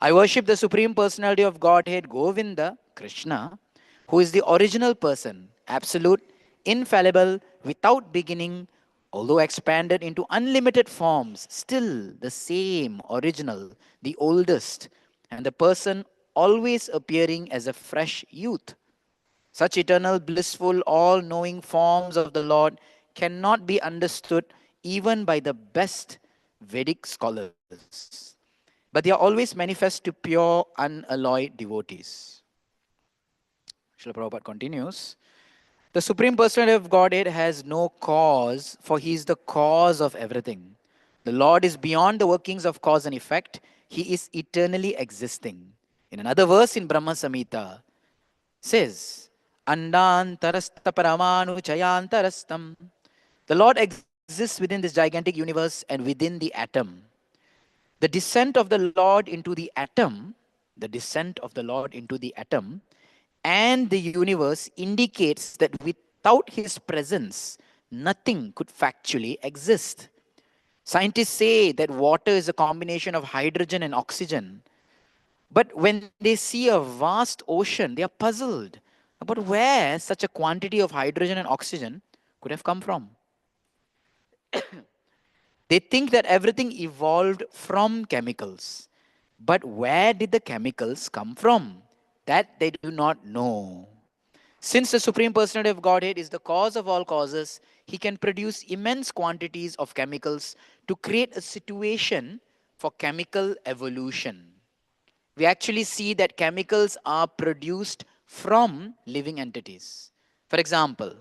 I worship the Supreme Personality of Godhead, Govinda, Krishna, who is the original person, absolute, infallible, without beginning, although expanded into unlimited forms, still the same, original, the oldest, and the person always appearing as a fresh youth. Such eternal, blissful, all knowing forms of the Lord cannot be understood even by the best Vedic scholars, but they are always manifest to pure, unalloyed devotees. Srila Prabhupada continues. The Supreme Personality of Godhead has no cause, for He is the cause of everything. The Lord is beyond the workings of cause and effect. He is eternally existing. In another verse in Brahma Samhita, says, Andantarasta Paramanu Chayantarastam. The Lord exists within this gigantic universe and within the atom. The descent of the Lord into the atom, the descent of the Lord into the atom and the universe indicates that without His presence, nothing could factually exist. Scientists say that water is a combination of hydrogen and oxygen. But when they see a vast ocean, they are puzzled about where such a quantity of hydrogen and oxygen could have come from. They think that everything evolved from chemicals. But where did the chemicals come from? That they do not know. Since the Supreme Personality of Godhead is the cause of all causes, He can produce immense quantities of chemicals to create a situation for chemical evolution. We actually see that chemicals are produced from living entities. For example,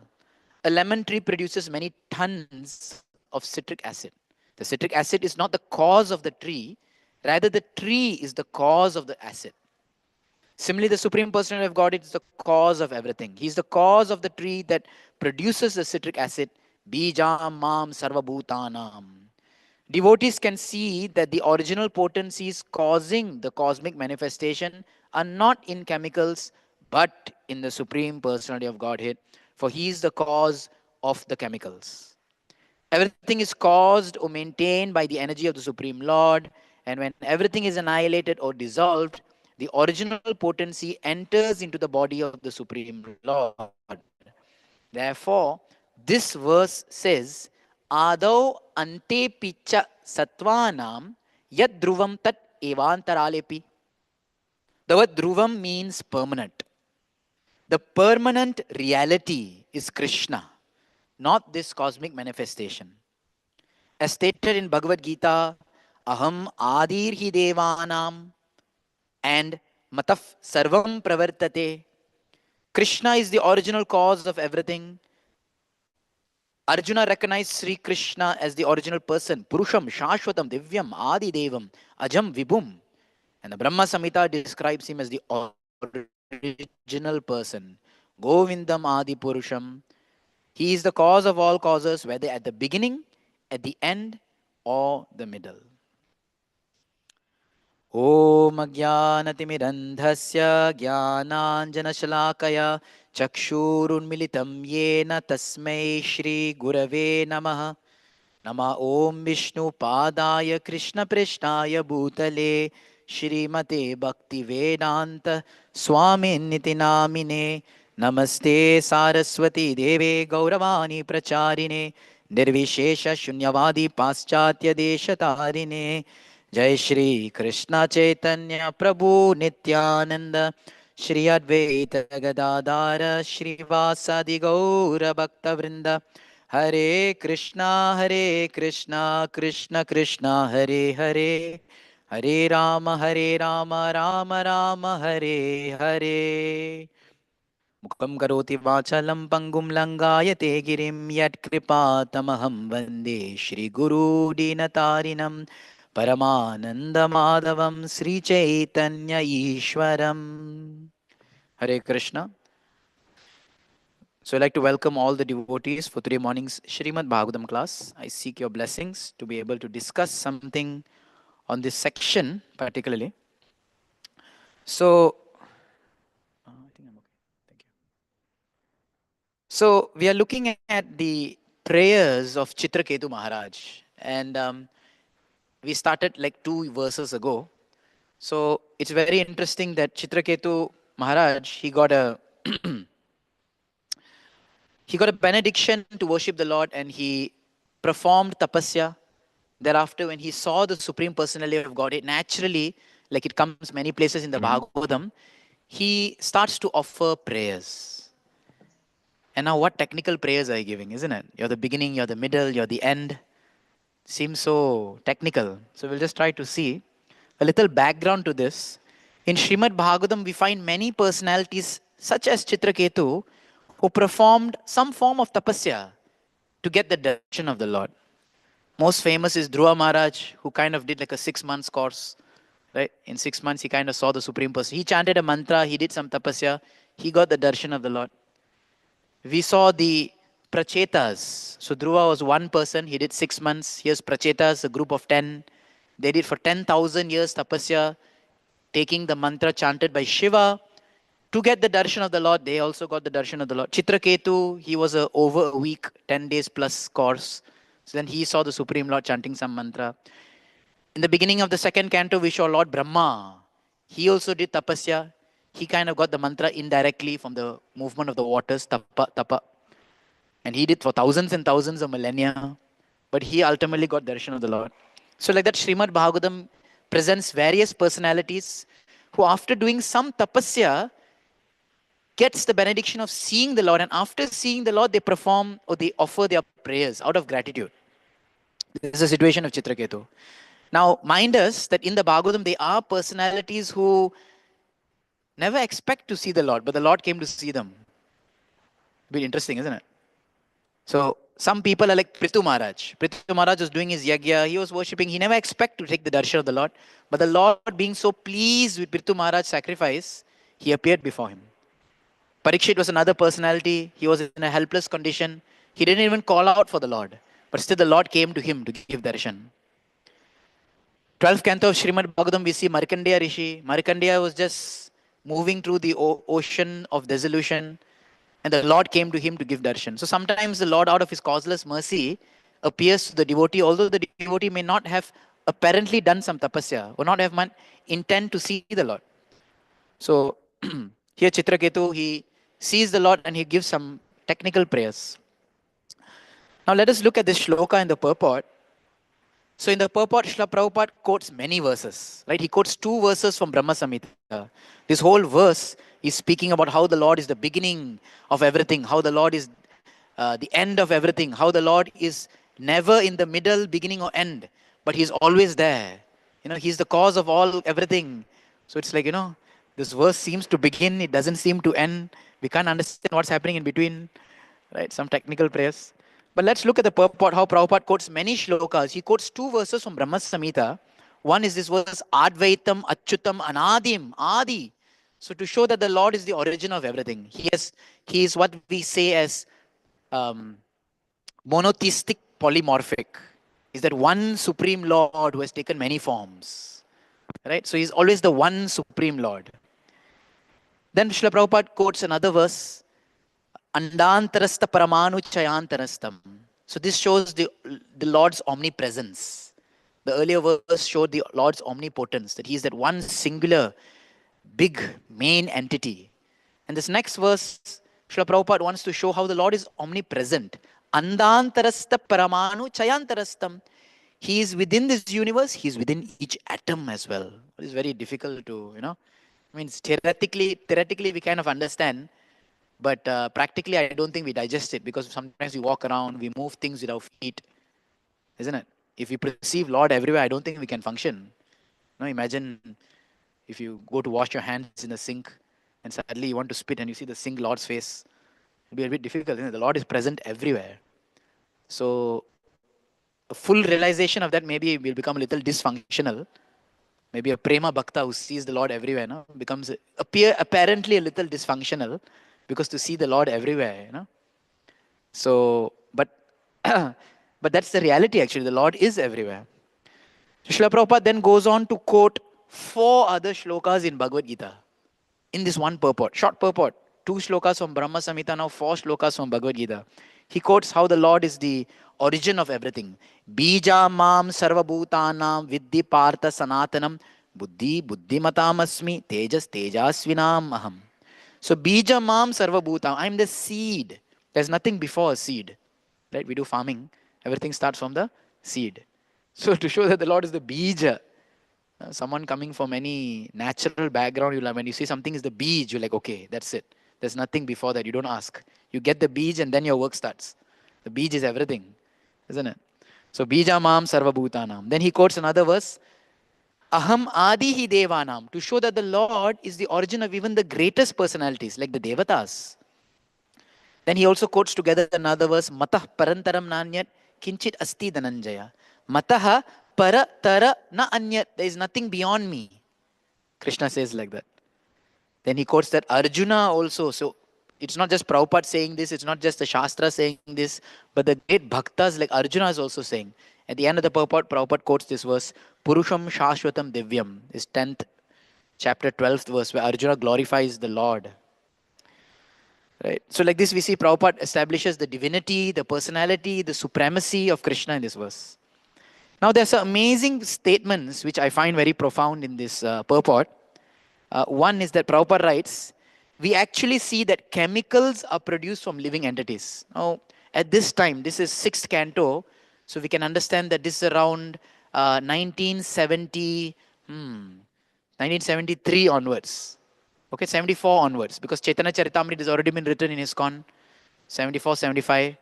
a lemon tree produces many tons of citric acid. The citric acid is not the cause of the tree, rather, the tree is the cause of the acid. Similarly, the Supreme Personality of God is the cause of everything. He is the cause of the tree that produces the citric acid. Bijam mam sarvabhutanam. Devotees can see that the original potencies causing the cosmic manifestation are not in chemicals but in the Supreme Personality of Godhead, for He is the cause of the chemicals. Everything is caused or maintained by the energy of the Supreme Lord, and when everything is annihilated or dissolved, the original potency enters into the body of the Supreme Lord. Therefore, this verse says, Adau ante picha satvanam yad dhruvam tat evantaralepi. The word dhruvam means permanent. The permanent reality is Krishna, not this cosmic manifestation. As stated in Bhagavad Gita, Aham Adir hi Devanam and Mataf Sarvam Pravartate. Krishna is the original cause of everything. Arjuna recognized Sri Krishna as the original person, Purusham, Shashwatam, Divyam, Adi Devam, Ajam, Vibhum. And the Brahma Samhita describes him as the original person, Govindam Adi Purusham. He is the cause of all causes, whether at the beginning, at the end, or the middle. ॐ अज्ञानतिमिरन्धस्य ज्ञानाञ्जनशलाकया चक्षुरुन्मिलितं येन तस्मै श्रीगुरवे नमः नमः ॐ विष्णुपादाय कृष्णपृष्ठाय भूतले श्रीमते भक्तिवेदान्त स्वामिनिति नामिने नमस्ते सारस्वती देवे गौरवाणी प्रचारिणे निर्विशेषशून्यवादी पाश्चात्यदेशतारिणे जय श्री कृष्ण चैतन्य प्रभु नित्यानंद श्री अद्वैत गदाधार श्रीवासादि गौर भक्त वृंद हरे कृष्णा कृष्ण कृष्ण हरे हरे हरे राम राम राम हरे हरे मुखं करोति वाचालं पंगुं लंगायते गिरिं यत्कृपातमहं वन्दे श्रीगुरुदीनतारिणं परमानन्दमाधवं Sri Chaitanya ईश्वरम्. Hare Krishna. So I'd like to welcome all the devotees for today morning's Srimad Bhagavatam class. I seek your blessings to be able to discuss something on this section particularly. So, I think I'm okay. Thank you. So we are looking at the prayers of Chitraketu Maharaj, and we started like 2 verses ago. So it's very interesting that Chitraketu Maharaj, he got a benediction to worship the Lord, and he performed tapasya. Thereafter, when he saw the Supreme Personality of Godhead, naturally, like it comes many places in the Bhagavatam, he starts to offer prayers. And now, what technical prayers are you giving, isn't it? You're the beginning, you're the middle, you're the end. Seems so technical. So, we'll just try to see a little background to this. In Srimad Bhagavatam, we find many personalities, such as Chitraketu, who performed some form of tapasya to get the darshan of the Lord. Most famous is Dhruva Maharaj, who kind of did like a 6 months course. Right? In 6 months, he kind of saw the Supreme Person. He chanted a mantra, he did some tapasya, he got the darshan of the Lord. We saw the Prachetas. So Dhruva was one person, he did 6 months. Here's Prachetas, a group of 10. They did for 10,000 years tapasya, taking the mantra chanted by Shiva. To get the darshan of the Lord, they also got the darshan of the Lord. Chitraketu, he was over a week, 10 days plus course. So then he saw the Supreme Lord chanting some mantra. In the beginning of the second canto, we saw Lord Brahma. He also did tapasya. He kind of got the mantra indirectly from the movement of the waters, tapa, tapa. And he did for thousands and thousands of millennia. But he ultimately got darshan of the Lord. So like that, Srimad Bhagavatam presents various personalities who, after doing some tapasya, gets the benediction of seeing the Lord. And after seeing the Lord, they perform or they offer their prayers out of gratitude. This is the situation of Chitraketu. Now, mind us that in the Bhagavatam, there are personalities who never expect to see the Lord, but the Lord came to see them. Bit interesting, isn't it? So, some people are like Prithu Maharaj. Prithu Maharaj was doing his yagya, he was worshipping, he never expected to take the darshan of the Lord. But the Lord, being so pleased with Prithu Maharaj's sacrifice, he appeared before him. Parikshit was another personality. He was in a helpless condition. He didn't even call out for the Lord. But still the Lord came to him to give darshan. 12th canto of Srimad Bhagavatam, we see Markandeya Rishi. Markandeya was just moving through the ocean of dissolution, and the Lord came to him to give darshan. So sometimes the Lord, out of his causeless mercy, appears to the devotee, although the devotee may not have apparently done some tapasya, or not have intent to see the Lord. So here Chitraketu, he sees the Lord and he gives some technical prayers. Now let us look at this shloka in the purport. So in the purport, Srila Prabhupada quotes many verses, right? He quotes 2 verses from Brahma Samhita. This whole verse is speaking about how the Lord is the beginning of everything, how the Lord is the end of everything, how the Lord is never in the middle, beginning or end, but He's always there. He's the cause of all everything. So it's like, this verse seems to begin, it doesn't seem to end. We can't understand what's happening in between, right? Some technical prayers. But let's look at the purport, how Prabhupada quotes many shlokas. He quotes 2 verses from Brahma Samhita. One is this verse, Advaitam Achyutam Anadim, Adi. So to show that the Lord is the origin of everything. He is what we say as monotheistic polymorphic. Is that one Supreme Lord who has taken many forms. Right? So He's always the one Supreme Lord. Then Srila Prabhupada quotes another verse, Andantarastha Paramanu Chayantarastam. So this shows the Lord's omnipresence. The earlier verse showed the Lord's omnipotence, that He is that one singular, big, main entity. And this next verse, Srila Prabhupada wants to show how the Lord is omnipresent. Andantarastha Paramanu Chayantarastam. He is within this universe, He is within each atom as well. It is very difficult to, theoretically we kind of understand. But practically, I don't think we digest it, because sometimes we walk around, we move things with our feet, isn't it? If we perceive Lord everywhere, I don't think we can function. Imagine if you go to wash your hands in the sink and suddenly you want to spit and you see the sink Lord's face. It'll be a bit difficult. The Lord is present everywhere. So a full realization of that, maybe we'll become a little dysfunctional. Maybe a prema bhakta who sees the Lord everywhere becomes apparently a little dysfunctional. Because to see the Lord everywhere, So, but that's the reality actually. The Lord is everywhere. Srila Prabhupada then goes on to quote 4 other shlokas in Bhagavad Gita. In this one purport, short purport. 2 shlokas from Brahma Samhita, now 4 shlokas from Bhagavad Gita. He quotes how the Lord is the origin of everything. Bija mam sarva bhutanam vidhi partha sanatanam Buddhi buddhimatam asmi, tejas tejasvinam aham. So bija mam sarva bhutam. I'm the seed. There's nothing before a seed. Right? We do farming. Everything starts from the seed. So to show that the Lord is the bija, someone coming from any natural background, you'll when you see something is the beej, you're like, okay, that's it. There's nothing before that. You don't ask. You get the beej and then your work starts. The beej is everything, isn't it? So bija mam sarva bhutanam. Then he quotes another verse, aham adihi devanam, to show that the Lord is the origin of even the greatest personalities, like the devatas. Then he also quotes together another verse, matah parantaram nanyat kinchit asti dhananjaya. Matah para tara na anyat. There is nothing beyond me. Krishna says like that. Then he quotes that Arjuna also. So it's not just Prabhupada saying this, it's not just the Shastra saying this, but the great bhaktas like Arjuna is also saying. At the end of the Prabhupada quotes this verse, Purusham Shashwatam Divyam, is 10th chapter 12th verse, where Arjuna glorifies the Lord. Right? So like this we see Prabhupada establishes the divinity, the personality, the supremacy of Krishna in this verse. Now there's some amazing statements which I find very profound in this purport. One is that Prabhupada writes, we actually see that chemicals are produced from living entities. Now, at this time, this is 6th canto, so we can understand that this is around 1973 onwards. Okay, 74 onwards, because Chaitanya Charitamrita has already been written in ISKCON, 74, 75.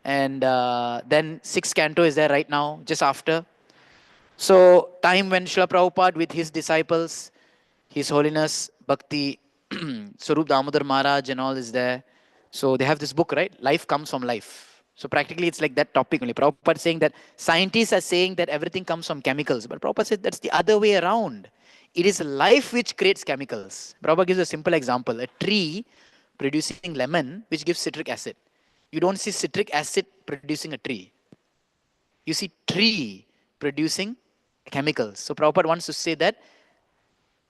And then 6th canto is there right now, just after. So, time when Srila Prabhupada with his disciples, His Holiness Bhakti Swarup Damodar Maharaj and all is there. So they have this book, right? Life comes from life. So practically it's like that topic only. Prabhupada saying that scientists are saying that everything comes from chemicals. But Prabhupada said that's the other way around. It is life which creates chemicals. Prabhupada gives a simple example. A tree producing lemon which gives citric acid. You don't see citric acid producing a tree. You see tree producing chemicals. So Prabhupada wants to say that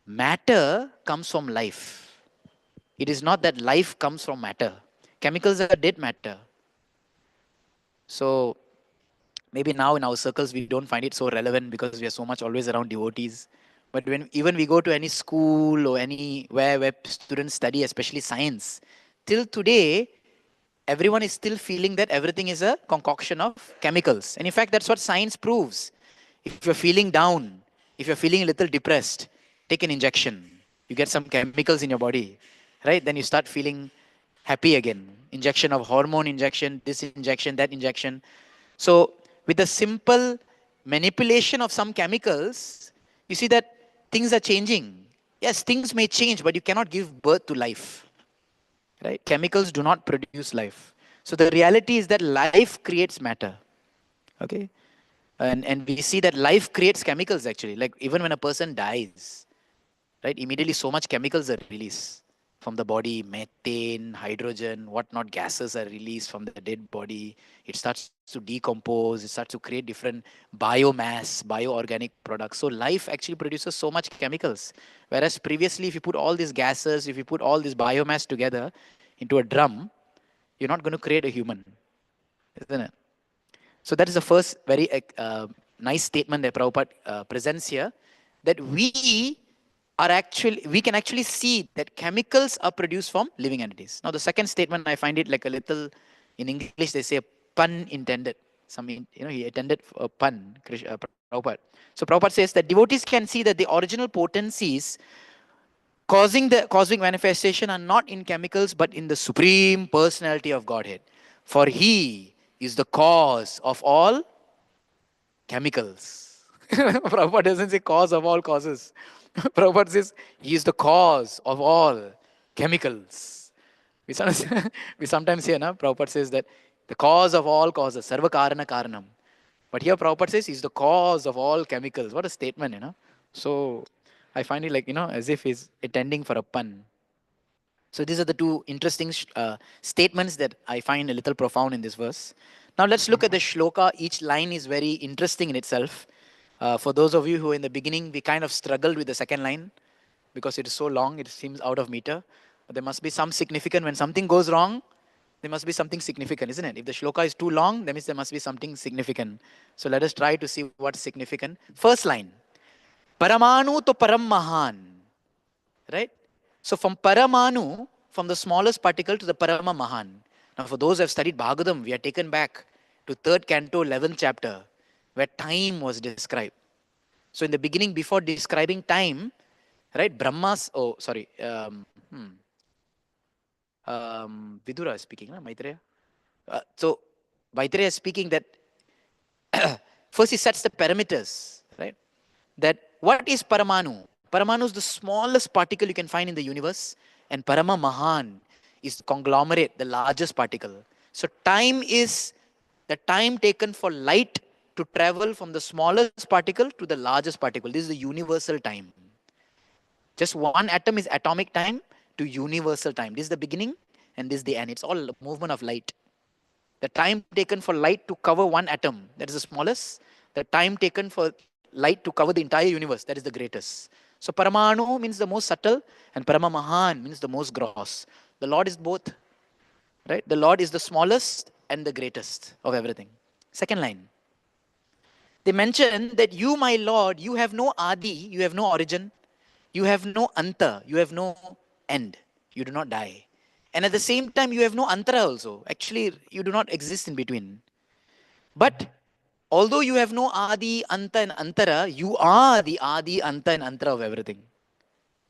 matter comes from life. It is not that life comes from matter. Chemicals are dead matter. So maybe now in our circles we don't find it so relevant because we are so much always around devotees. But when even we go to any school or anywhere where students study, especially science, till today, everyone is still feeling that everything is a concoction of chemicals. And in fact, that's what science proves. If you're feeling down, if you're feeling a little depressed, take an injection. You get some chemicals in your body, right? Then you start feeling happy again. Injection of hormone injection, this injection, that injection. So with the simple manipulation of some chemicals, you see that things are changing. Yes, things may change, but you cannot give birth to life. Right? Chemicals do not produce life. So the reality is that life creates matter. Okay? And we see that life creates chemicals actually. Like even when a person dies, right? Immediately so much chemicals are released from the body, methane, hydrogen, whatnot gases are released from the dead body. It starts to decompose, it starts to create different biomass, bioorganic products. So life actually produces so much chemicals. Whereas previously, if you put all these gases, if you put all this biomass together into a drum, you're not going to create a human, isn't it? So that is the first very nice statement that Prabhupada presents here, that we can actually see that chemicals are produced from living entities. Now the second statement, I find it like a little, in English they say a pun intended. He attended a pun, Prabhupada. So Prabhupada says that devotees can see that the original potencies causing the cosmic manifestation are not in chemicals but in the supreme personality of Godhead. For he is the cause of all chemicals. Prabhupada doesn't say cause of all causes. Prabhupada says he is the cause of all chemicals. We sometimes, we sometimes hear, na? Prabhupada says that the cause of all causes, sarva karana karanam. But here Prabhupada says he's the cause of all chemicals. What a statement, So I find it like, as if he's attending for a pun. So these are the two interesting statements that I find a little profound in this verse. Now let's look at the shloka. Each line is very interesting in itself. For those of you who in the beginning, we kind of struggled with the second line because it is so long, it seems out of meter. But there must be some significant. When something goes wrong, there must be something significant, isn't it? If the shloka is too long, that means there must be something significant. So let us try to see what's significant. First line. Paramanu to Param Mahan. Right? So from Paramanu, from the smallest particle to the Parama Mahan. Now for those who have studied Bhagavatam, we are taken back to 3rd canto, 11th chapter, where time was described. So in the beginning, before describing time, right, Vidura is speaking, Maitreya. So Maitreya is speaking that first he sets the parameters, right? That what is Paramanu? Paramanu is the smallest particle you can find in the universe, and Parama Mahan is the conglomerate, the largest particle. So time is the time taken for light to travel from the smallest particle to the largest particle. This is the universal time. Just one atom is atomic time to universal time. This is the beginning and this is the end. It's all movement of light. The time taken for light to cover one atom, that is the smallest. The time taken for light to cover the entire universe, that is the greatest. So Paramanu means the most subtle, and Paramamahan means the most gross. The Lord is both, right? The Lord is the smallest and the greatest of everything. Second line. They mention that you, my Lord, you have no Adi, you have no origin, you have no Anta, you have no end. You do not die. And at the same time, you have no Antara also. Actually, you do not exist in between. But although you have no Adi, Anta, and Antara, you are the Adi, Anta, and Antara of everything.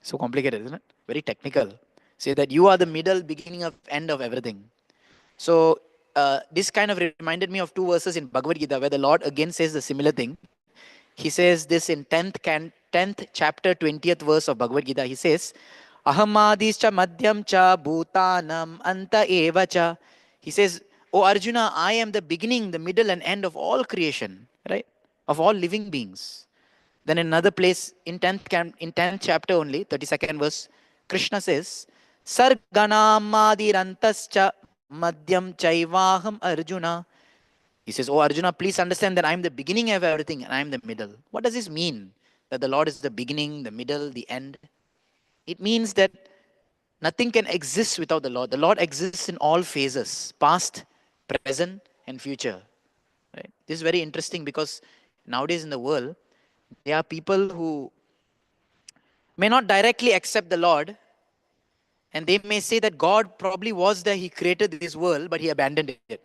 So complicated, isn't it? Very technical. Say that you are the middle, beginning of end of everything. So this kind of reminded me of 2 verses in Bhagavad Gita where the Lord again says the similar thing. He says this in 10th chapter, 20th verse of Bhagavad Gita. He says, Ahamadischa madhyam cha bhutanam anta eva cha. He says, O Arjuna, I am the beginning, the middle and end of all creation, right? Of all living beings. Then in another place, in 10th chapter only, 32nd verse, Krishna says, Sarganamadirantascha madhyam chaivaham Arjuna. He says, Oh Arjuna, please understand that I am the beginning of everything and I am the middle. What does this mean? That the Lord is the beginning, the middle, the end? It means that nothing can exist without the Lord. The Lord exists in all phases, past, present, and future. Right? This is very interesting because nowadays in the world, there are people who may not directly accept the Lord, and they may say that God probably was there, He created this world, but He abandoned it.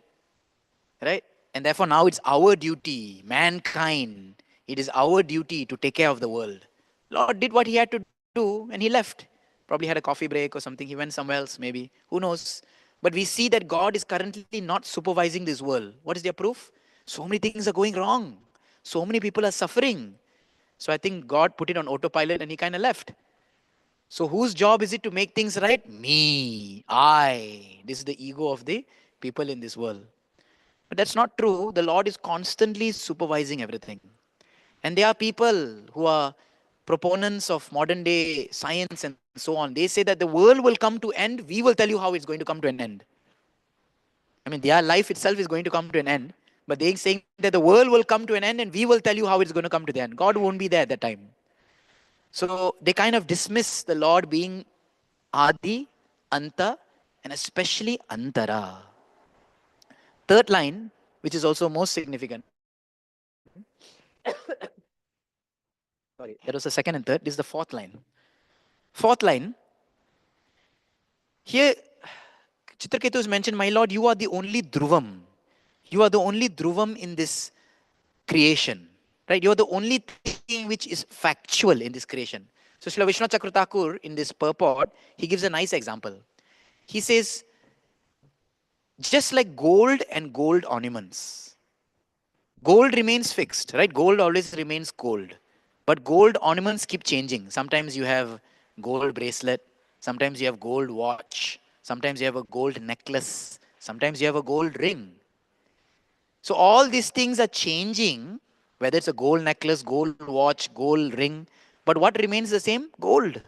Right? And therefore now it's our duty, mankind, it is our duty to take care of the world. Lord did what He had to do and He left. Probably had a coffee break or something, He went somewhere else maybe. Who knows? But we see that God is currently not supervising this world. What is their proof? So many things are going wrong. So many people are suffering. So I think God put it on autopilot and He kind of left. So whose job is it to make things right? Me, I. This is the ego of the people in this world. But that's not true. The Lord is constantly supervising everything. And there are people who are proponents of modern day science and so on. They say that the world will come to end. We will tell you how it's going to come to an end. I mean, their life itself is going to come to an end. But they're saying that the world will come to an end and we will tell you how it's going to come to the end. God won't be there at that time. So they kind of dismiss the Lord being Adi, Anta, and especially Antara. Third line, which is also most significant. Sorry, there was a second and third. This is the fourth line. Fourth line. Here, Chitraketu is mentioned, my Lord, you are the only Dhruvam. You are the only Dhruvam in this creation. Right? You are the only thing which is factual in this creation. So Srila Vishnu Chakra Thakur, in this purport, he gives a nice example. He says, just like gold and gold ornaments, gold remains fixed, right? Gold always remains gold. But gold ornaments keep changing. Sometimes you have gold bracelet. Sometimes you have gold watch. Sometimes you have a gold necklace. Sometimes you have a gold ring. So all these things are changing, whether it's a gold necklace, gold watch, gold ring. But what remains the same? Gold.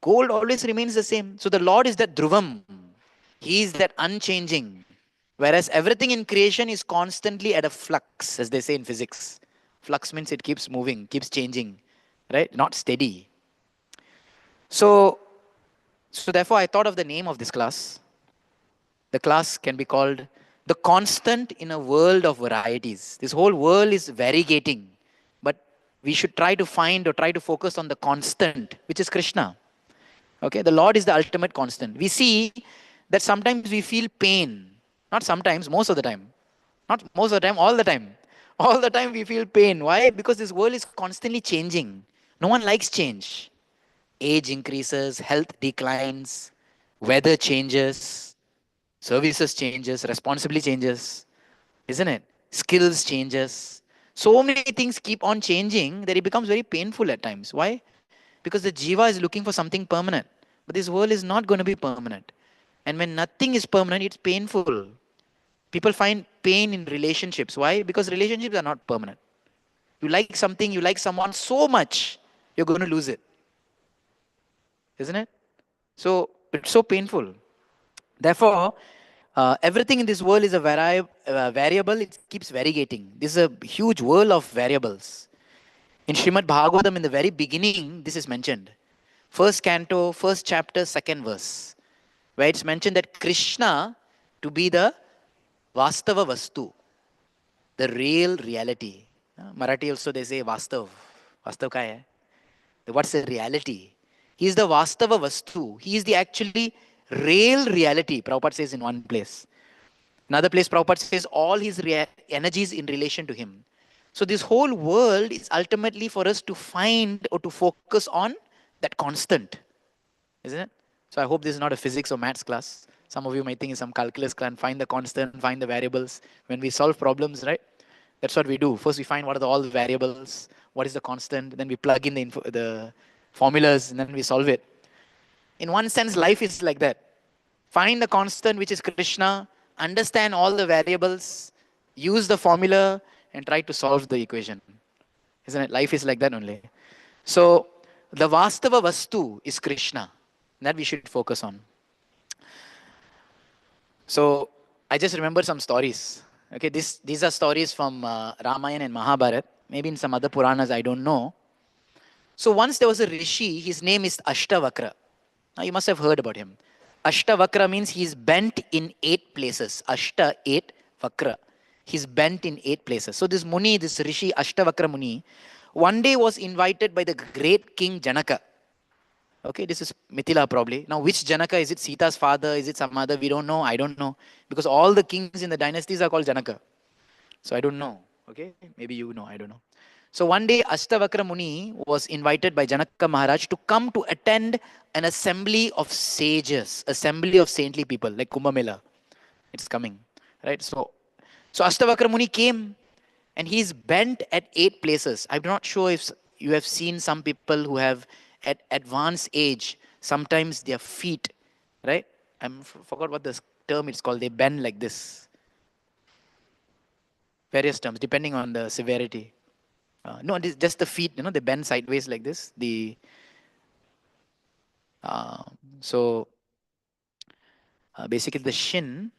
Gold always remains the same. So the Lord is that Dhruvam. He is that unchanging. Whereas everything in creation is constantly at a flux, as they say in physics. Flux means it keeps moving, keeps changing, right? Not steady. So therefore I thought of the name of this class. The class can be called The Constant in a World of Varieties. This whole world is variegating, but we should try to find or try to focus on the constant, which is Krishna. Okay, the Lord is the ultimate constant. We see that sometimes we feel pain. Not sometimes, most of the time. Not most of the time, all the time. All the time we feel pain. Why? Because this world is constantly changing. No one likes change. Age increases, health declines, weather changes, services changes, responsibility changes, isn't it? Skills changes. So many things keep on changing that it becomes very painful at times. Why? Because the jiva is looking for something permanent. But this world is not going to be permanent. And when nothing is permanent, it's painful. People find pain in relationships. Why? Because relationships are not permanent. You like something, you like someone so much, you're going to lose it. Isn't it? So it's so painful. Therefore, everything in this world is a variable. It keeps variegating. This is a huge world of variables. In Srimad Bhagavatam, in the very beginning, this is mentioned. First canto, first chapter, second verse, where it's mentioned that Krishna to be the Vastava Vastu, the real reality. Marathi also they say Vastav. Vastav ka hai? What's the reality? He is the Vastava Vastu. He is the actually real reality, Prabhupada says in one place. Another place, Prabhupada says all his energies in relation to him. So this whole world is ultimately for us to find or to focus on that constant. Isn't it? So I hope this is not a physics or maths class. Some of you might think it's some calculus class and find the constant, find the variables. When we solve problems, right? That's what we do. First we find what are all the variables, what is the constant, then we plug in the formulas, and then we solve it. In one sense, life is like that. Find the constant, which is Krishna, understand all the variables, use the formula, and try to solve the equation. Isn't it? Life is like that only. So, the Vastava Vastu is Krishna. That we should focus on. So, I just remember some stories. Okay, these are stories from Ramayana and Mahabharata. Maybe in some other Puranas, I don't know. So, once there was a rishi, his name is Ashtavakra. Now, you must have heard about him. Ashtavakra means he's bent in 8 places. Ashta, 8, Vakra. He's bent in 8 places. So this Muni, this Rishi, Ashtavakra Muni, one day was invited by the great king Janaka. Okay, this is Mithila probably. Now, which Janaka? Is it Sita's father? Is it some other? We don't know. I don't know. Because all the kings in the dynasties are called Janaka. So I don't know. Okay, maybe you know. I don't know. So one day, Ashtavakra Muni was invited by Janaka Maharaj to come to attend an assembly of sages, assembly of saintly people, like Kumbh Mela. It's coming, right? So Ashtavakra Muni came, and he's bent at 8 places. I'm not sure if you have seen some people who have at advanced age, sometimes their feet, right? Forgot what the term it's called. They bend like this. Various terms, depending on the severity. No, it is just the feet, they bend sideways like this. Uh, so basically the shin,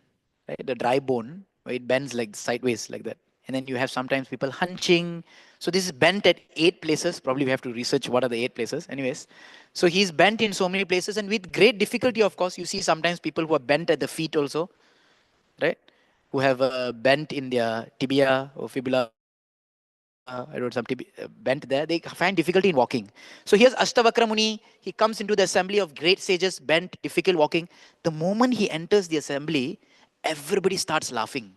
right, the dry bone, where it bends like sideways like that. And then you have sometimes people hunching. So this is bent at 8 places. Probably we have to research what are the 8 places. Anyways, so he's bent in so many places, and with great difficulty, of course. You see sometimes people who are bent at the feet also, right? Who have bent in their tibia or fibula, I wrote some bent there. They find difficulty in walking. So here's Ashtavakra Muni. He comes into the assembly of great sages, bent, difficult walking. The moment he enters the assembly, everybody starts laughing.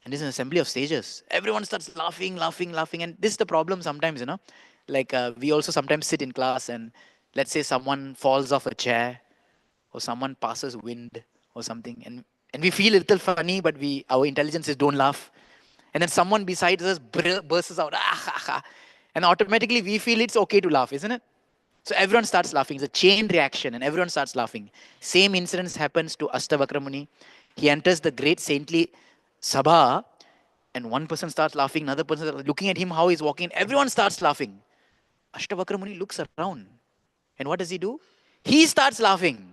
And this is an assembly of sages. Everyone starts laughing, laughing, laughing. And this is the problem sometimes, Like we also sometimes sit in class, and let's say someone falls off a chair, or someone passes wind or something. And we feel a little funny, but our intelligence is don't laugh. And then someone beside us bursts out, ah, ha, ha. And automatically we feel it's okay to laugh, isn't it? So everyone starts laughing. It's a chain reaction, and everyone starts laughing. Same incident happens to Ashtavakra Muni. He enters the great saintly sabha, and one person starts laughing, another person starts looking at him how he's walking. Everyone starts laughing. Ashtavakra Muni looks around, and what does he do? He starts laughing.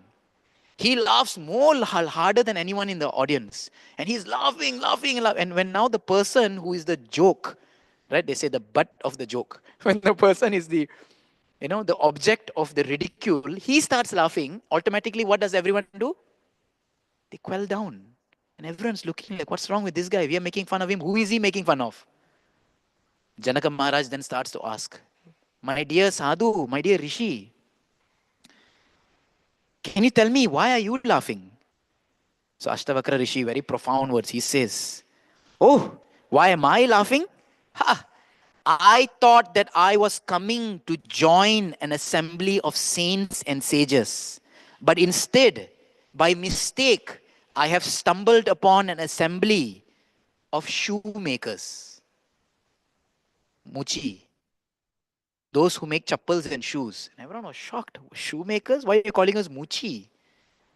He laughs more harder than anyone in the audience. And he's laughing, laughing, laughing. And when now the person who is the joke, right? They say the butt of the joke. When the person is the object of the ridicule, he starts laughing. Automatically, what does everyone do? They quell down. And everyone's looking like, what's wrong with this guy? We are making fun of him. Who is he making fun of? Janaka Maharaj then starts to ask, my dear sadhu, my dear rishi, can you tell me why are you laughing? So Ashtavakra Rishi, very profound words, he says, oh, why am I laughing? Ha! I thought that I was coming to join an assembly of saints and sages. But instead, by mistake, I have stumbled upon an assembly of shoemakers. Muchi. Those who make chappals and shoes. And everyone was shocked. Shoemakers? Why are you calling us Muchi?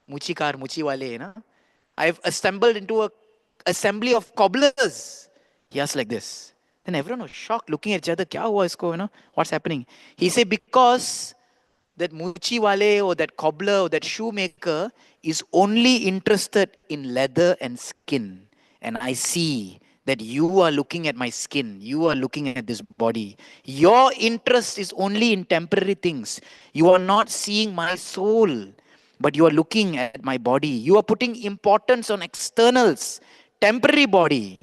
Muchi kar, Muchi wale, na? I've assembled into a assembly of cobblers. He asked like this. Then everyone was shocked, looking at each other. Kya hua isko, what's happening? He said, because that Muchi wale or that cobbler or that shoemaker is only interested in leather and skin. And I see that you are looking at my skin, you are looking at this body. Your interest is only in temporary things. You are not seeing my soul, but you are looking at my body. You are putting importance on externals, temporary body,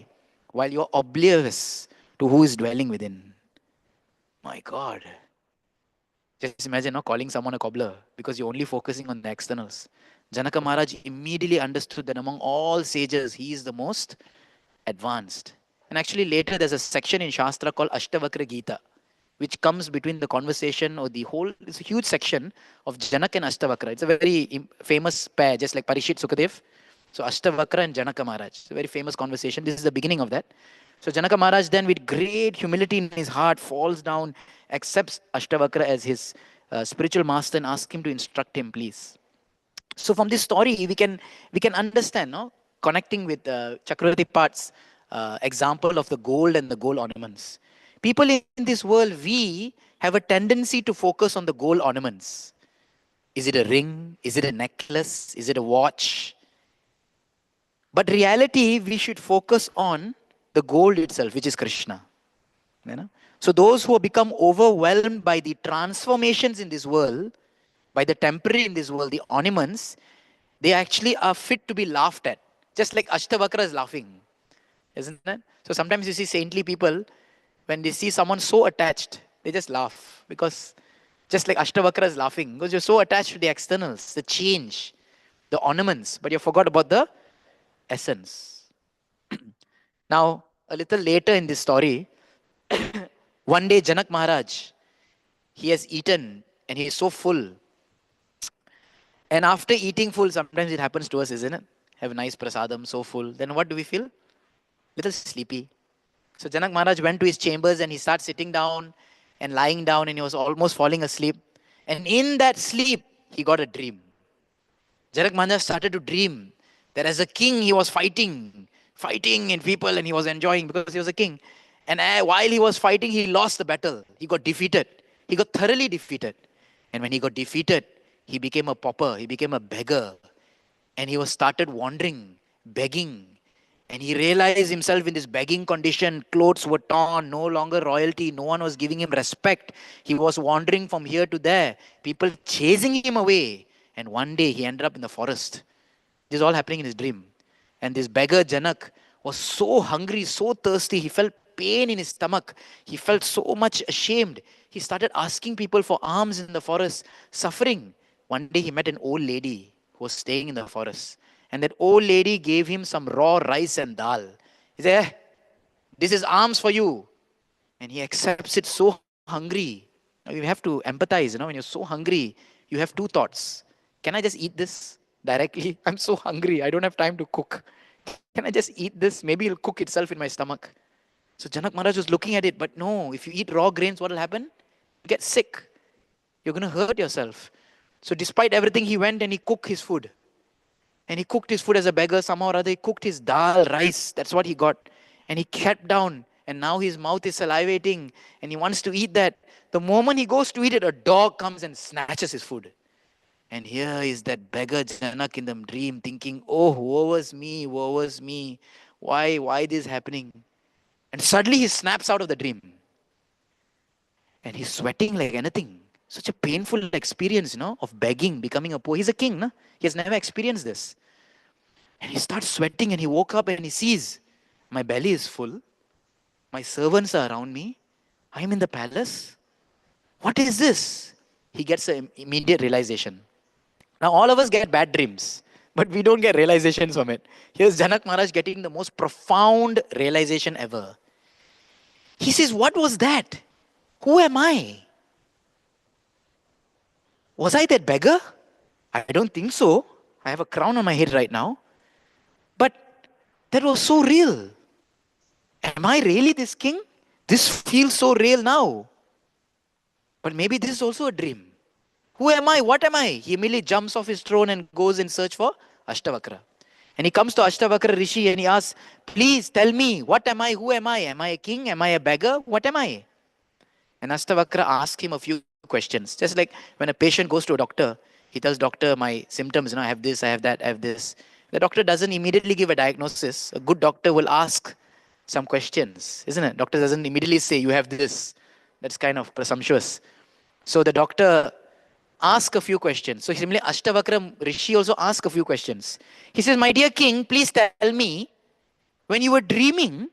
while you are oblivious to who is dwelling within. My God. Just imagine calling someone a cobbler because you're only focusing on the externals. Janaka Maharaj immediately understood that among all sages, he is the most advanced. And actually, later there's a section in Shastra called Ashtavakra Gita, which comes between the conversation or the whole, it's a huge section of Janak and Ashtavakra. It's a very famous pair, just like Parishit Sukadev. So Ashtavakra and Janaka Maharaj. It's a very famous conversation. This is the beginning of that. So Janaka Maharaj then with great humility in his heart falls down, accepts Ashtavakra as his spiritual master and asks him to instruct him, please. So from this story, we can understand, no? Connecting with Chakravarti Pat's example of the gold and the gold ornaments. People in this world, we have a tendency to focus on the gold ornaments. Is it a ring? Is it a necklace? Is it a watch? But reality, we should focus on the gold itself, which is Krishna. You know? So those who have become overwhelmed by the transformations in this world, by the temporary in this world, the ornaments, they actually are fit to be laughed at. Just like Ashtavakra is laughing. Isn't it? So sometimes you see saintly people, when they see someone so attached, they just laugh. Because just like Ashtavakra is laughing, because you're so attached to the externals, the change, the ornaments, but you forgot about the essence. Now, a little later in this story, one day Janak Maharaj, he has eaten and he is so full. And after eating full, sometimes it happens to us, isn't it? Have a nice prasadam, so full. Then what do we feel? Little sleepy. So Janak Maharaj went to his chambers and he started sitting down and lying down and he was almost falling asleep. And in that sleep, he got a dream. Janak Maharaj started to dream that as a king he was fighting in people and he was enjoying because he was a king. And while he was fighting, he lost the battle. He got defeated. He got thoroughly defeated. And when he got defeated, he became a pauper. He became a beggar. And he was started wandering, begging. And he realized himself in this begging condition. Clothes were torn, no longer royalty. No one was giving him respect. He was wandering from here to there. People chasing him away. And one day he ended up in the forest. This is all happening in his dream. And this beggar Janak was so hungry, so thirsty. He felt pain in his stomach. He felt so much ashamed. He started asking people for alms in the forest, suffering. One day he met an old lady who was staying in the forest. And that old lady gave him some raw rice and dal. He said, this is alms for you. And he accepts it so hungry. Now you have to empathize, when you're so hungry, you have two thoughts. Can I just eat this directly? I'm so hungry. I don't have time to cook. Can I just eat this? Maybe it'll cook itself in my stomach. So Janak Maharaj was looking at it, but no, if you eat raw grains, what will happen? You get sick. You're going to hurt yourself. So despite everything, he went and he cooked his food. And he cooked his food as a beggar somehow or other. He cooked his dal, rice. That's what he got. And he kept down. And now his mouth is salivating. And he wants to eat that. The moment he goes to eat it, a dog comes and snatches his food. And here is that beggar Janak in the dream thinking, oh, woe is me, woe is me. Why this is happening? And suddenly he snaps out of the dream. And he's sweating like anything. Such a painful experience, of begging, becoming a poor. He's a king, no? He has never experienced this. And he starts sweating and he woke up and he sees, my belly is full. My servants are around me. I'm in the palace? What is this? He gets an immediate realization. Now, all of us get bad dreams, but we don't get realizations from it. Here's Janak Maharaj getting the most profound realization ever. He says, what was that? Who am I? Was I that beggar? I don't think so. I have a crown on my head right now. But that was so real. Am I really this king? This feels so real now. But maybe this is also a dream. Who am I? What am I? He immediately jumps off his throne and goes in search for Ashtavakra. And he comes to Ashtavakra Rishi and he asks, please tell me, what am I? Who am I? Am I a king? Am I a beggar? What am I? And Ashtavakra asks him a few questions. Just like when a patient goes to a doctor, he tells doctor, my symptoms, I have this, I have that, I have this. The doctor doesn't immediately give a diagnosis. A good doctor will ask some questions, isn't it? Doctor doesn't immediately say, you have this. That's kind of presumptuous. So the doctor asks a few questions. So similarly, Ashtavakra Rishi also asks a few questions. He says, my dear king, please tell me, when you were dreaming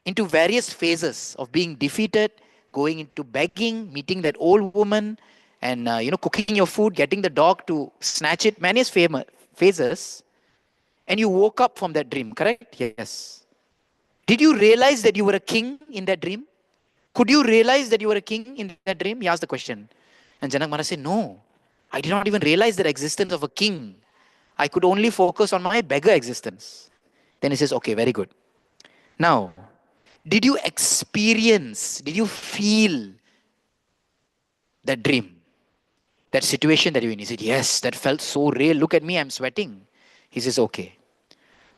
into various phases of being defeated, going into begging, meeting that old woman, and cooking your food, getting the dog to snatch it, many phases, and you woke up from that dream, correct? Yes. Did you realize that you were a king in that dream? Could you realize that you were a king in that dream? He asked the question. And Janak Maharaj said, no, I did not even realize the existence of a king. I could only focus on my beggar existence. Then he says, okay, very good. Now, did you experience, did you feel that dream, that situation that you were in? He said, yes, that felt so real. Look at me, I'm sweating. He says, okay.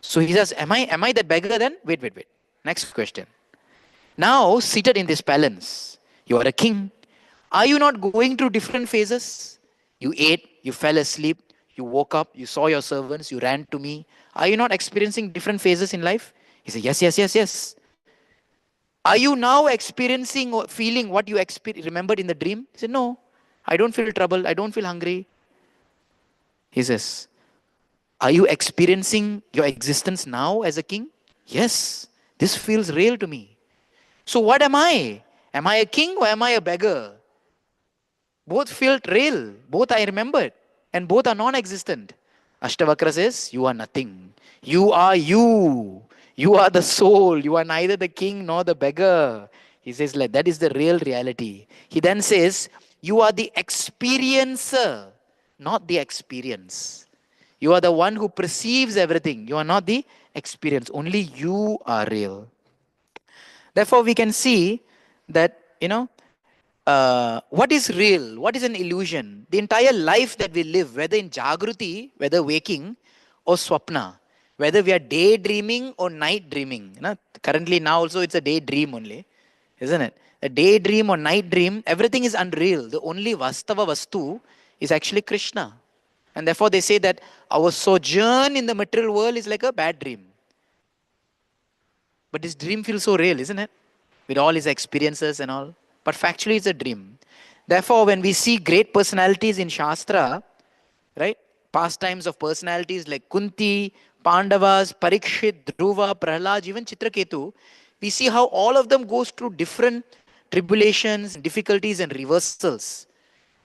So he says, am I that beggar then? Wait. Next question. Now, seated in this palace, you are a king. Are you not going through different phases? You ate, you fell asleep, you woke up, you saw your servants, you ran to me. Are you not experiencing different phases in life? He said, yes. Are you now experiencing or feeling what you remembered in the dream? He said, no, I don't feel trouble. I don't feel hungry. He says, are you experiencing your existence now as a king? Yes, this feels real to me. So what am I? Am I a king or am I a beggar? Both felt real. Both I remembered. And both are non-existent. Ashtavakra says, you are nothing. You are you. You are the soul. You are neither the king nor the beggar. He says, like, that is the real reality. He then says, you are the experiencer, not the experience. You are the one who perceives everything. You are not the experience. Only you are real. Therefore, we can see that, what is real? What is an illusion? The entire life that we live, whether in Jagruti, whether waking, or Swapna, whether we are daydreaming or night dreaming. Currently, now also it's a daydream only, isn't it? A daydream or night dream, everything is unreal. The only Vastava Vastu is actually Krishna. And therefore, they say that our sojourn in the material world is like a bad dream. But this dream feels so real, isn't it? With all his experiences and all. But factually, it's a dream. Therefore, when we see great personalities in Shastra, right? Pastimes of personalities like Kunti, Pandavas, Parikshit, Dhruva, Prahlad, even Chitraketu, we see how all of them goes through different tribulations, difficulties and reversals.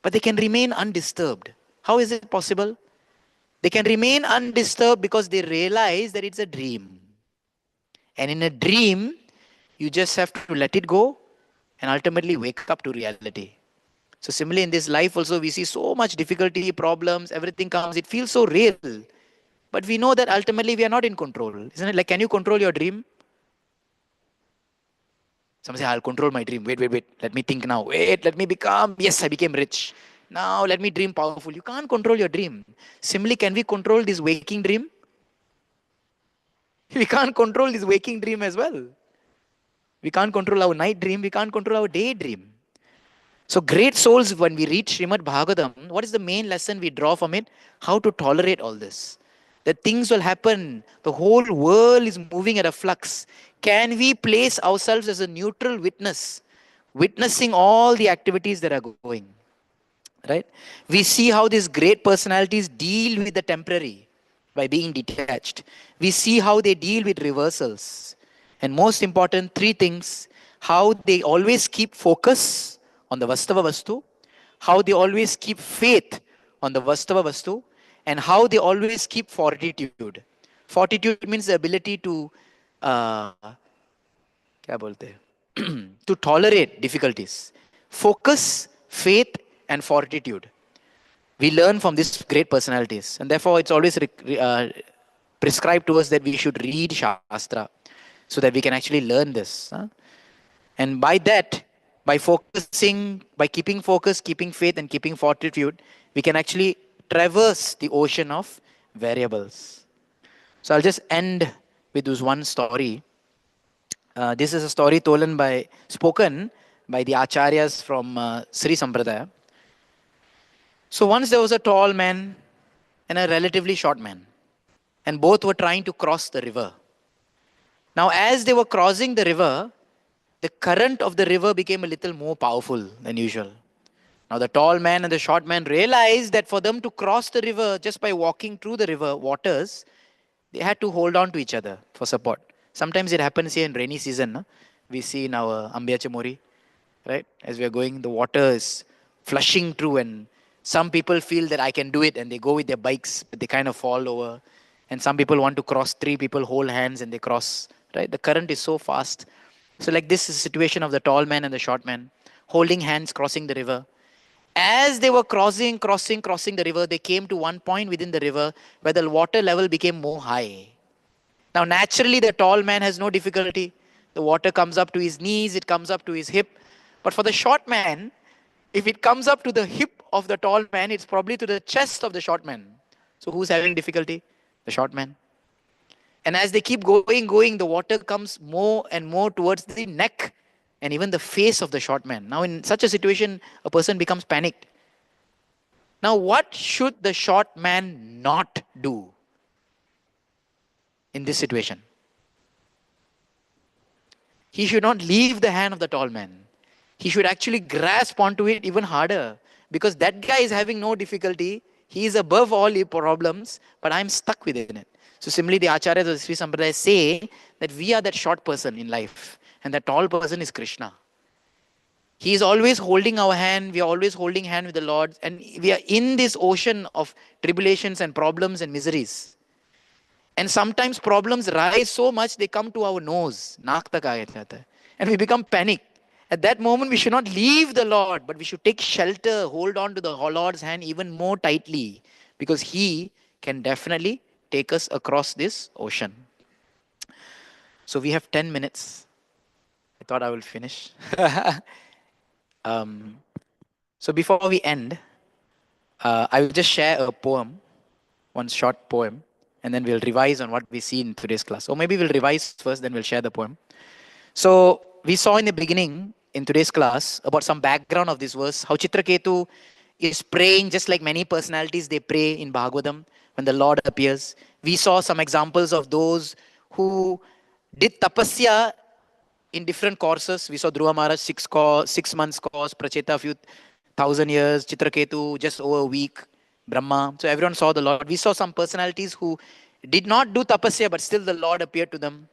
But they can remain undisturbed. How is it possible? They can remain undisturbed because they realize that it's a dream. And in a dream, you just have to let it go and ultimately wake up to reality. So similarly in this life also we see so much difficulty, problems, everything comes. It feels so real. But we know that ultimately we are not in control. Isn't it? Like, can you control your dream? Some say, I'll control my dream. Wait. Let me think now. Wait, let me become. Yes, I became rich. Now let me dream powerful. You can't control your dream. Similarly, can we control this waking dream? We can't control this waking dream as well. We can't control our night dream. We can't control our day dream. So great souls, when we read Srimad Bhagavatam, what is the main lesson we draw from it? How to tolerate all this. That things will happen. The whole world is moving at a flux. Can we place ourselves as a neutral witness, witnessing all the activities that are going? Right? We see how these great personalities deal with the temporary by being detached. We see how they deal with reversals. And most important, three things. how they always keep focus on the Vastava Vastu, how they always keep faith on the Vastava Vastu, and how they always keep fortitude. Fortitude means the ability to क्या बोलते हैं to tolerate difficulties. Focus, faith, and fortitude. We learn from these great personalities, and therefore it's always prescribed to us that we should read Shastra so that we can actually learn this. And by that, by focusing, by keeping focus, keeping faith, and keeping fortitude, we can actually traverse the ocean of variables. So I'll just end with this one story. This is a story spoken by the acharyas from Sri Sampradaya. So once there was a tall man and a relatively short man, and both were trying to cross the river. Now, as they were crossing the river, the current of the river became a little more powerful than usual. Now, the tall man and the short man realized that for them to cross the river just by walking through the river waters, they had to hold on to each other for support. Sometimes it happens here in rainy season. No? We see in our Ambyachamori, right? As we are going, the water is flushing through, and some people feel that I can do it, and they go with their bikes, but they kind of fall over. And some people want to cross, three people hold hands and they cross, right? The current is so fast. So like this is the situation of the tall man and the short man, holding hands, crossing the river. As they were crossing the river, they came to one point within the river where the water level became more high. Now, naturally, the tall man has no difficulty. The water comes up to his knees, it comes up to his hip. But for the short man, if it comes up to the hip of the tall man, it's probably to the chest of the short man. So who's having difficulty? The short man. And as they keep going, the water comes more and more towards the neck and even the face of the short man. Now, in such a situation, a person becomes panicked. Now, what should the short man not do in this situation? He should not leave the hand of the tall man. He should actually grasp onto it even harder, because that guy is having no difficulty. He is above all problems, but I'm stuck within it. So similarly, the acharyas of Sri Sampradaya say that we are that short person in life, and that tall person is Krishna. He is always holding our hand. We are always holding hand with the Lord, and we are in this ocean of tribulations and problems and miseries. And sometimes problems rise so much they come to our nose, naak tak aa jata hai, and we become panicked. At that moment, we should not leave the Lord, but we should take shelter, hold on to the Lord's hand even more tightly, because He can definitely take us across this ocean. So we have 10 minutes. I thought I will finish. So before we end, I will just share a poem, one short poem, and then we'll revise on what we see in today's class. Or maybe we'll revise first, then we'll share the poem. So we saw in the beginning, in today's class, about some background of this verse, how Chitraketu is praying just like many personalities, they pray in Bhagavatam when the Lord appears. We saw some examples of those who did tapasya in different courses. We saw Dhruva Maharaj 6 months course, Pracheta few 1,000 years, Chitraketu just over a week, Brahma. So everyone saw the Lord. We saw some personalities who did not do tapasya, but still the Lord appeared to them,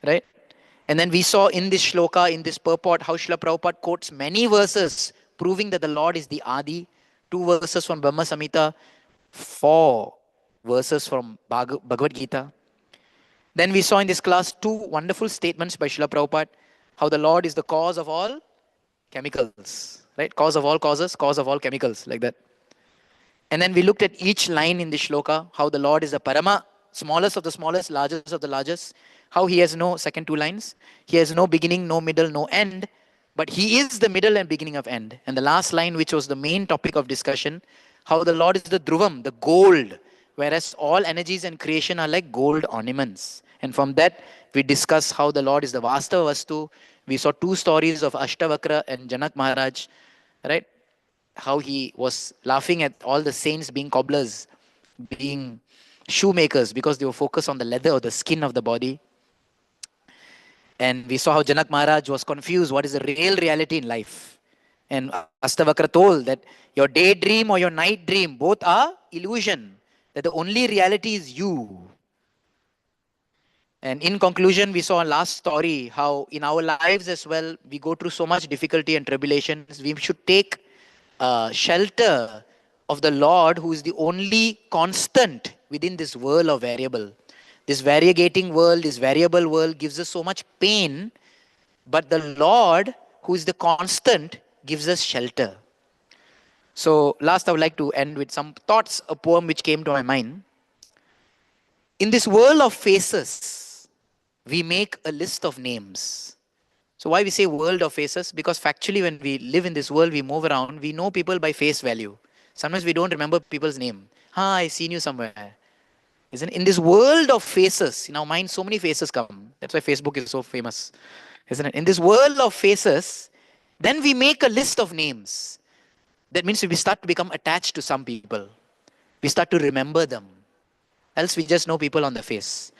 right? And then we saw in this shloka, in this purport, how Srila Prabhupada quotes many verses proving that the Lord is the Adi. 2 verses from Brahma Samhita, 4 verses from Bhagavad Gita. Then we saw in this class 2 wonderful statements by Srila Prabhupada, how the Lord is the cause of all chemicals, right? Cause of all causes, cause of all chemicals, like that. And then we looked at each line in this shloka, how the Lord is the Parama, smallest of the smallest, largest of the largest, how He has no, second 2 lines, He has no beginning, no middle, no end, but He is the middle and beginning of end. And the last line, which was the main topic of discussion, how the Lord is the Dhruvam, the gold, whereas all energies and creation are like gold ornaments. And from that, we discussed how the Lord is the Vastava Vastu. We saw 2 stories of Ashtavakra and Janak Maharaj, right? How he was laughing at all the saints being cobblers, being shoemakers, because they were focused on the leather or the skin of the body. And we saw how Janak Maharaj was confused. What is the real reality in life? And Astavakra told that your daydream or your night dream, both are illusion. That the only reality is you. And in conclusion, we saw last story how in our lives as well, we go through so much difficulty and tribulations. We should take shelter of the Lord, who is the only constant within this world of variable. This variegating world, this variable world gives us so much pain, but the Lord, who is the constant, gives us shelter. So, last, I would like to end with some thoughts, a poem which came to my mind. In this world of faces, we make a list of names. So why we say world of faces? Because factually, when we live in this world, we move around, we know people by face value. Sometimes we don't remember people's name. I seen you somewhere. Isn't it? In this world of faces, in our mind, so many faces come. That's why Facebook is so famous. Isn't it? In this world of faces, then we make a list of names. That means we start to become attached to some people. We start to remember them. Else we just know people on the face.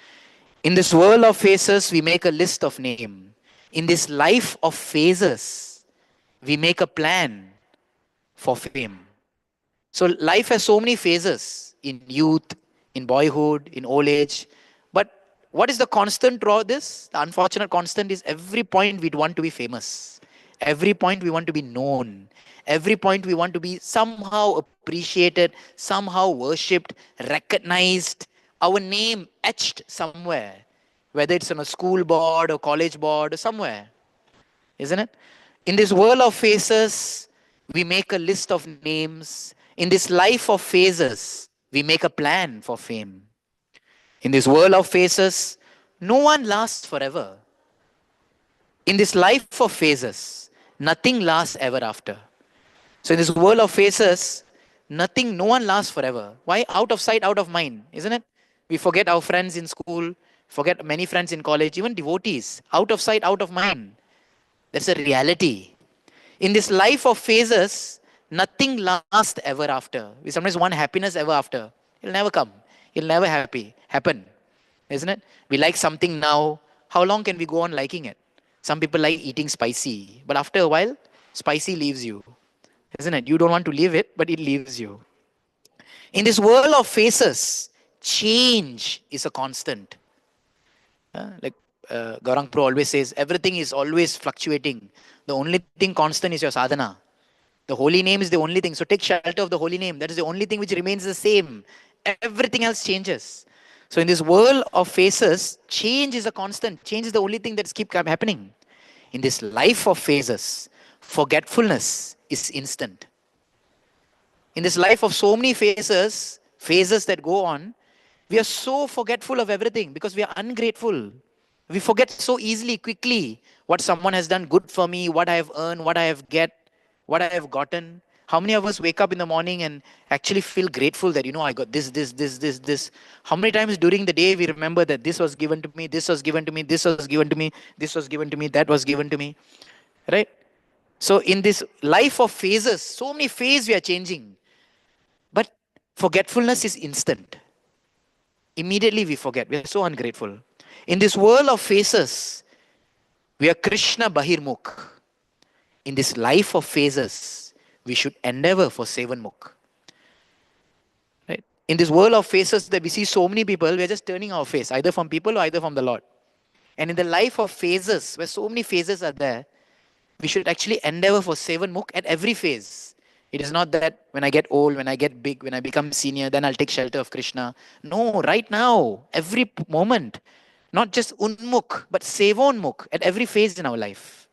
In this world of faces, we make a list of names. In this life of phases, we make a plan for fame. So life has so many phases in youth, in boyhood, in old age. But what is the constant throughout this? The unfortunate constant is every point we'd want to be famous. Every point we want to be known. Every point we want to be somehow appreciated, somehow worshipped, recognized, our name etched somewhere. Whether it's on a school board or college board or somewhere. Isn't it? In this world of faces, we make a list of names. In this life of phases, we make a plan for fame. In this world of faces, no one lasts forever. In this life of phases, nothing lasts ever after. So in this world of phases, no one lasts forever. Why? Out of sight, out of mind, isn't it? We forget our friends in school, forget many friends in college, even devotees. Out of sight, out of mind. That's a reality. In this life of phases, nothing lasts ever after. We sometimes want happiness ever after. It'll never come. It'll never happen. Isn't it? We like something now. How long can we go on liking it? Some people like eating spicy. But after a while, spicy leaves you. Isn't it? You don't want to leave it, but it leaves you. In this world of phases, change is a constant. Like Gaurang Pro always says, everything is always fluctuating. The only thing constant is your sadhana. The holy name is the only thing. So take shelter of the holy name. That is the only thing which remains the same. Everything else changes. So in this world of phases, change is a constant. Change is the only thing that's keep happening. In this life of phases, forgetfulness is instant. In this life of so many phases that go on, we are so forgetful of everything because we are ungrateful. We forget so easily, quickly, what someone has done good for me, what I have earned, what I have gotten. How many of us wake up in the morning and actually feel grateful that, I got this. How many times during the day we remember that this was given to me, this was given to me, this was given to me, this was given to me, that was given to me. Right? So in this life of phases, so many phases we are changing. But forgetfulness is instant. Immediately we forget. We are so ungrateful. In this world of phases, we are Krishna Bahirmukh. In this life of phases, we should endeavor for Sevanmukh. Right? In this world of phases that we see so many people, we are just turning our face, either from people or either from the Lord. And in the life of phases, where so many phases are there, we should actually endeavor for Sevanmukh at every phase. It is not that when I get old, when I get big, when I become senior, then I'll take shelter of Krishna. No, right now, every moment. Not just Unmukh, but Sevonmukh at every phase in our life.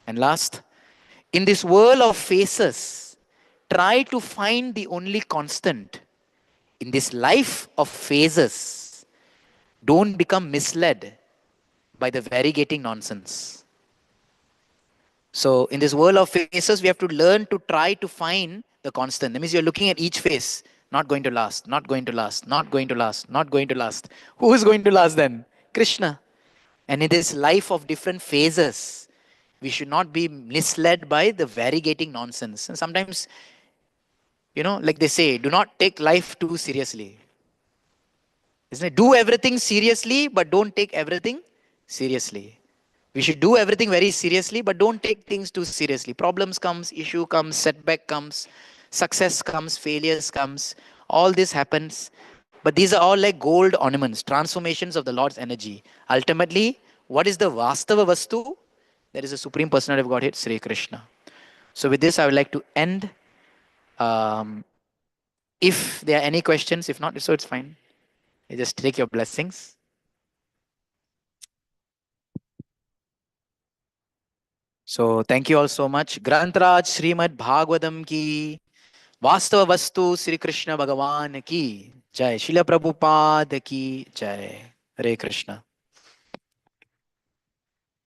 And last, in this world of phases, try to find the only constant. In this life of phases, don't become misled by the variegating nonsense. So in this world of phases, we have to learn to try to find the constant. That means you're looking at each phase, not going to last, not going to last, not going to last, not going to last. Who is going to last then? Krishna. And in this life of different phases, we should not be misled by the variegating nonsense. And sometimes, like they say, do not take life too seriously. Isn't it? Do everything seriously, but don't take everything seriously. We should do everything very seriously, but don't take things too seriously. Problems comes, issue comes, setback comes, success comes, failures comes. All this happens. But these are all like gold ornaments, transformations of the Lord's energy. Ultimately, what is the Vastava Vastu? There is a Supreme Personality of Godhead, Sri Krishna. So, with this, I would like to end. Um, if there are any questions, if not, so it's fine. You just take your blessings. So, thank you all so much. Grantraj Srimad Bhagavatam ki, Vastava Vastu Sri Krishna Bhagavan ki, Jai. Srila Prabhupada ki, Jai. Hare Krishna.